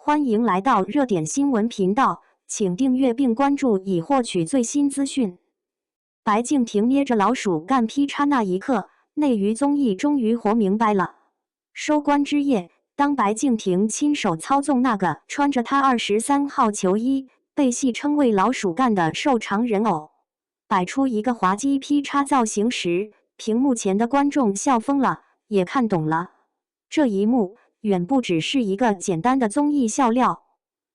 欢迎来到热点新闻频道，请订阅并关注以获取最新资讯。白敬亭捏着老鼠干劈叉那一刻，内娱综艺终于活明白了。收官之夜，当白敬亭亲手操纵那个穿着他23号球衣、被戏称为老鼠干的瘦长人偶，摆出一个滑稽劈叉造型时，屏幕前的观众笑疯了，也看懂了。这一幕远不只是一个简单的综艺笑料，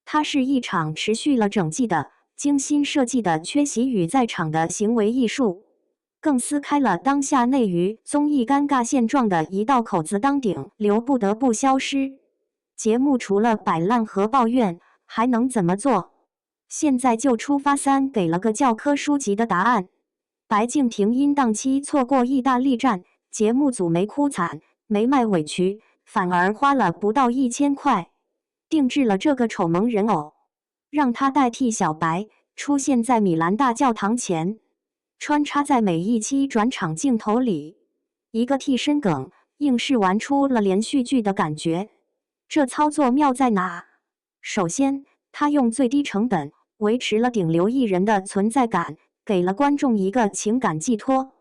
它是一场持续了整季的精心设计的缺席与在场的行为艺术，更撕开了当下内娱综艺尴尬现状的一道口子。当顶流不得不消失，节目除了摆烂和抱怨，还能怎么做？现在就出发3给了个教科书级的答案。白敬亭因档期错过意大利站，节目组没哭惨，没卖委屈，反而花了不到1000块，定制了这个丑萌人偶，让他代替小白出现在米兰大教堂前，穿插在每一期转场镜头里。一个替身梗，硬是玩出了连续剧的感觉。这操作妙在哪？首先，他用最低成本维持了顶流艺人的存在感，给了观众一个情感寄托。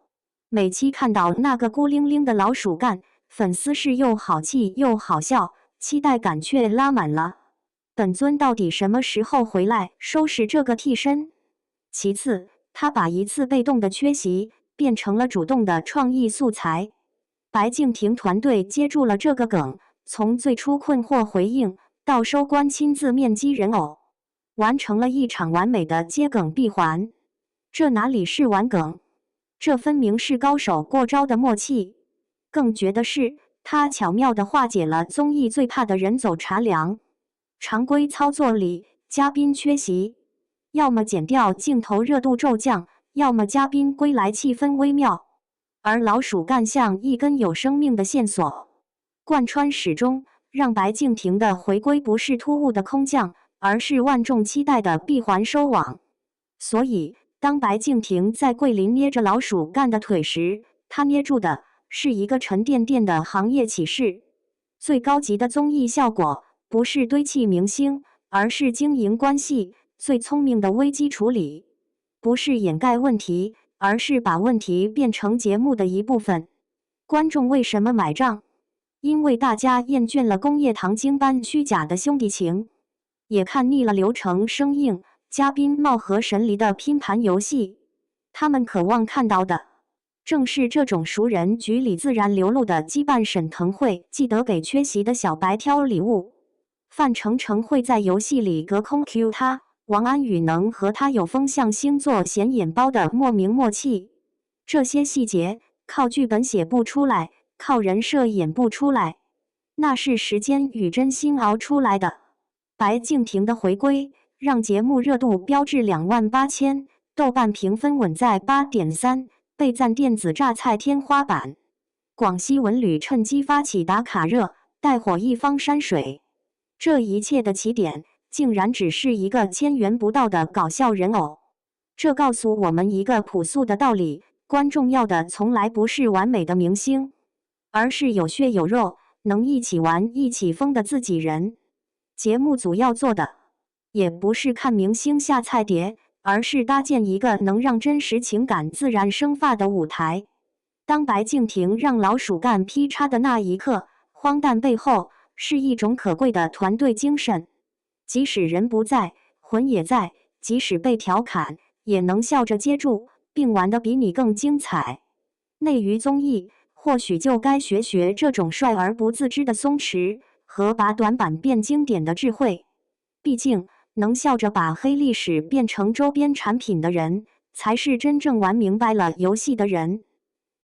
每期看到那个孤零零的老鼠干，粉丝是又好气又好笑，期待感却拉满了。本尊到底什么时候回来收拾这个替身？其次，他把一次被动的缺席变成了主动的创意素材。白敬亭团队接住了这个梗，从最初困惑回应到收官亲自面基人偶，完成了一场完美的接梗闭环。这哪里是玩梗？这分明是高手过招的默契。更绝的是，他巧妙地化解了综艺最怕的人走茶凉。常规操作里，嘉宾缺席，要么剪掉镜头热度骤降，要么嘉宾归来气氛微妙。而老鼠干像一根有生命的线索，贯穿始终，让白敬亭的回归不是突兀的空降，而是万众期待的闭环收网。所以，当白敬亭在桂林捏着老鼠干的腿时，他捏住的是一个沉甸甸的行业启示。最高级的综艺效果，不是堆砌明星，而是经营关系；最聪明的危机处理，不是掩盖问题，而是把问题变成节目的一部分。观众为什么买账？因为大家厌倦了工业糖精般虚假的兄弟情，也看腻了流程生硬、嘉宾貌合神离的拼盘游戏。他们渴望看到的，正是这种熟人局里自然流露的羁绊。沈腾会记得给缺席的小白挑礼物，范丞丞会在游戏里隔空 Q 他，王安宇能和他有风象星座显眼包的莫名默契。这些细节靠剧本写不出来，靠人设演不出来，那是时间与真心熬出来的。白敬亭的回归让节目热度飙至28000，豆瓣评分稳在 8.3， 被赞电子榨菜天花板。广西文旅趁机发起打卡热，带火一方山水。这一切的起点，竟然只是一个1000元不到的搞笑人偶。这告诉我们一个朴素的道理：观众要的从来不是完美的明星，而是有血有肉、能一起玩一起疯的自己人。节目组要做的，也不是看明星下菜碟，而是搭建一个能让真实情感自然生发的舞台。当白敬亭让老鼠干劈叉的那一刻，荒诞背后是一种可贵的团队精神。即使人不在，魂也在；即使被调侃，也能笑着接住，并玩得比你更精彩。内娱综艺或许就该学学这种率而不自知的松弛，和把短板变经典的智慧。毕竟，能笑着把黑历史变成周边产品的人，才是真正玩明白了游戏的人。